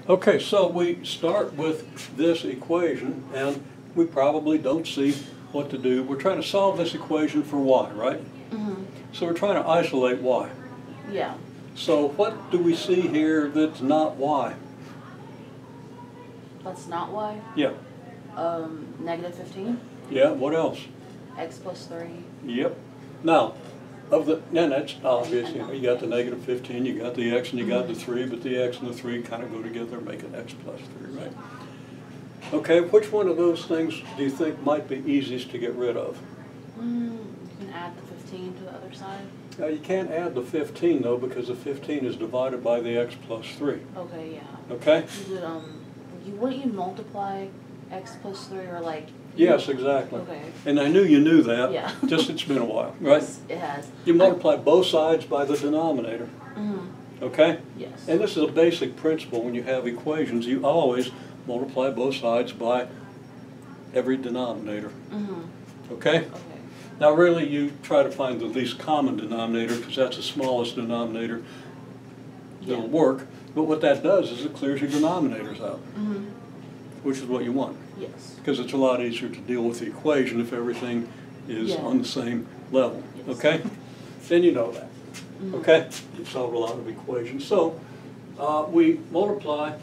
Okay, so we start with this equation, and we probably don't see what to do. We're trying to solve this equation for y, right? Mm-hmm. So we're trying to isolate y. Yeah. So what do we see here that's not y? That's not y. Yeah. Negative 15. Yeah, what else? X plus 3. Yep. Now, that's obvious, you got the negative 15, you got the x, and you got the 3, but the x and the 3 kind of go together, make an x plus 3, right? Okay, which one of those things do you think might be easiest to get rid of? You can add the 15 to the other side. Now, you can't add the 15, though, because the 15 is divided by the x plus 3. Okay, yeah. Okay? Wouldn't you multiply x plus 3 or like... Yes, exactly. Okay. And I knew you knew that. Yeah. Just it's been a while, right? Yes, it has. You multiply both sides by the denominator. Mm-hmm. Okay? Yes. And this is a basic principle when you have equations. You always multiply both sides by every denominator. Mm-hmm. Okay? Okay. Now really you try to find the least common denominator because that's the smallest denominator that'll work. But what that does is it clears your denominators out, which is what you want. Yes. Because it's a lot easier to deal with the equation if everything is on the same level. Yes. Okay? Then you know that. Okay? You've solved a lot of equations. So we multiply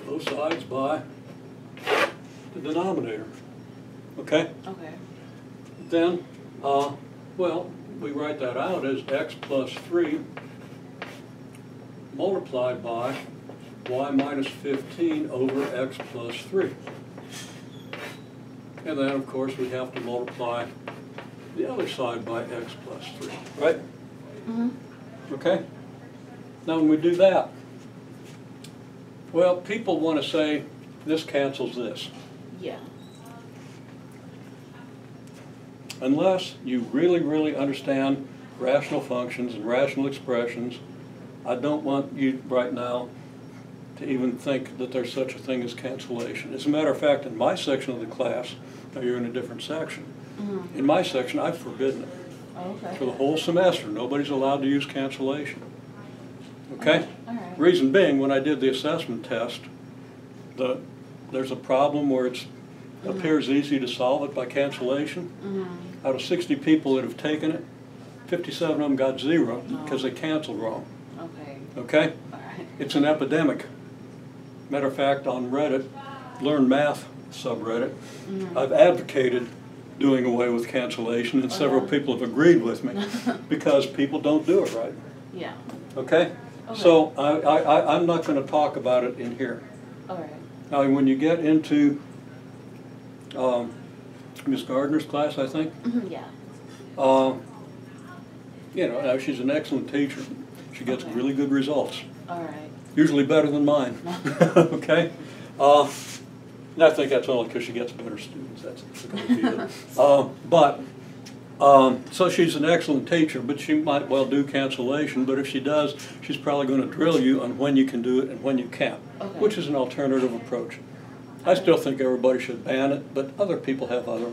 both sides by the denominator. Okay? Okay. Then, well, we write that out as x plus 3 multiplied by y minus 15 over x plus 3. And then, of course, we have to multiply the other side by x plus 3, right? Okay? Now, when we do that, well, people want to say this cancels this. Yeah. Unless you really, really understand rational functions and rational expressions, I don't want you right now to even think that there's such a thing as cancellation. As a matter of fact, in my section of the class, now you're in a different section, in my section I've forbidden it. Okay. For the whole semester, nobody's allowed to use cancellation. Okay? All right. Reason being, when I did the assessment test, there's a problem where it appears easy to solve it by cancellation. Out of 60 people that have taken it, 57 of them got 0 because they canceled wrong. Okay. Okay? All right. It's an epidemic. Matter of fact, on Reddit, Learn Math subreddit, I've advocated doing away with cancellation, and several people have agreed with me because people don't do it right. Yeah. Okay? So I'm not going to talk about it in here. All right. Now, when you get into Miss Gardner's class, I think, Yeah. you know, now she's an excellent teacher. She gets really good results. All right. Usually better than mine. Okay? And I think that's only because she gets better students. That's going to be it. So she's an excellent teacher, but she might well do cancellation. But if she does, she's probably going to drill you on when you can do it and when you can't, which is an alternative approach. I still think everybody should ban it, but other people have other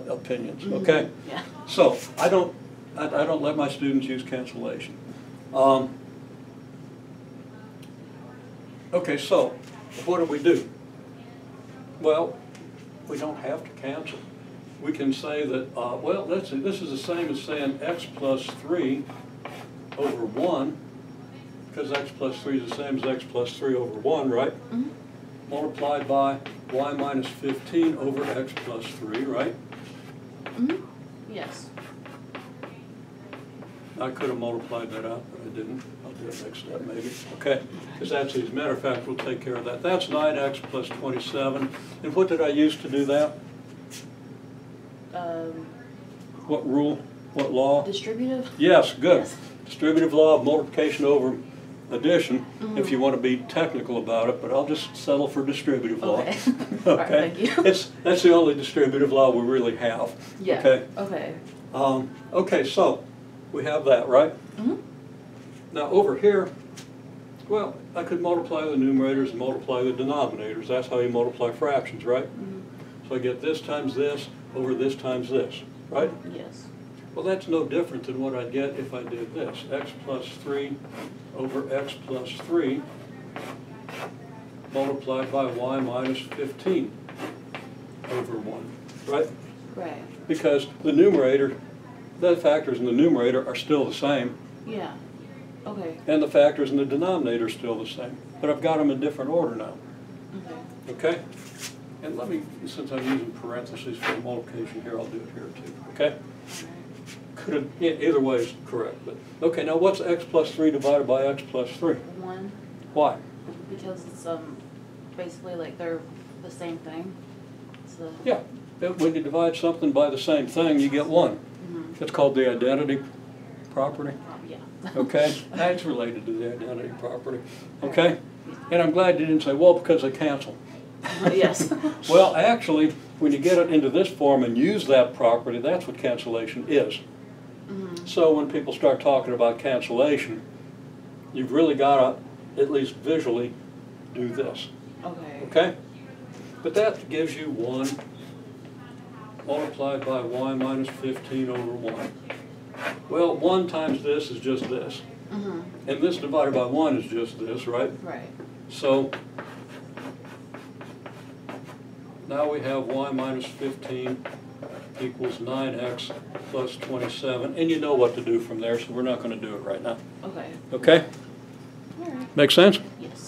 opinions. Okay? Yeah. So I don't let my students use cancellation. Okay, so what do? Well, we don't have to cancel. We can say that, well, let's see, this is the same as saying x plus 3 over 1, because x plus 3 is the same as x plus 3 over 1, right? Multiplied by y minus 15 over x plus 3, right? Yes. I could have multiplied that out, but I didn't. I'll do it next step maybe. Okay, because that's easy. As a matter of fact, we'll take care of that. That's 9x plus 27. And what did I use to do that? What rule? What law? Distributive? Yes, good. Yes. Distributive law of multiplication over addition, if you want to be technical about it, but I'll just settle for distributive law. Okay. Okay. All right, thank you. That's the only distributive law we really have. Yeah. Okay. Okay. Okay, so we have that, right? Now over here, Well, I could multiply the numerators and multiply the denominators. That's how you multiply fractions, right? So I get this times this over this times this, right? Yes. Well, that's no different than what I'd get if I did this. X plus 3 over x plus 3 multiplied by y minus 15 over 1, right? Right. Because the numerator, the factors in the numerator are still the same. Yeah. Okay. And the factors in the denominator are still the same. But I've got them in different order now. Okay. Okay? And let me, since I'm using parentheses for multiplication here, I'll do it here too. Okay? Could have, yeah, either way is correct. But okay, now what's x plus 3 divided by x plus 3? 1. Why? Because it's basically like they're the same thing. So. Yeah. When you divide something by the same thing, you get 1. It's called the identity property. Yeah. Okay? That's related to the identity property. Okay? And I'm glad you didn't say, well, because they cancel. Yes. Well, actually, when you get it into this form and use that property, that's what cancellation is. So when people start talking about cancellation, you've really got to, at least visually, do this. Okay. Okay? But that gives you 1 multiplied by y minus 15 over 1. Well, 1 times this is just this. And this divided by 1 is just this, right? Right. So now we have y minus 15 equals 9x plus 27. And you know what to do from there, so we're not going to do it right now. Okay. Okay? All right. Make sense? Yes.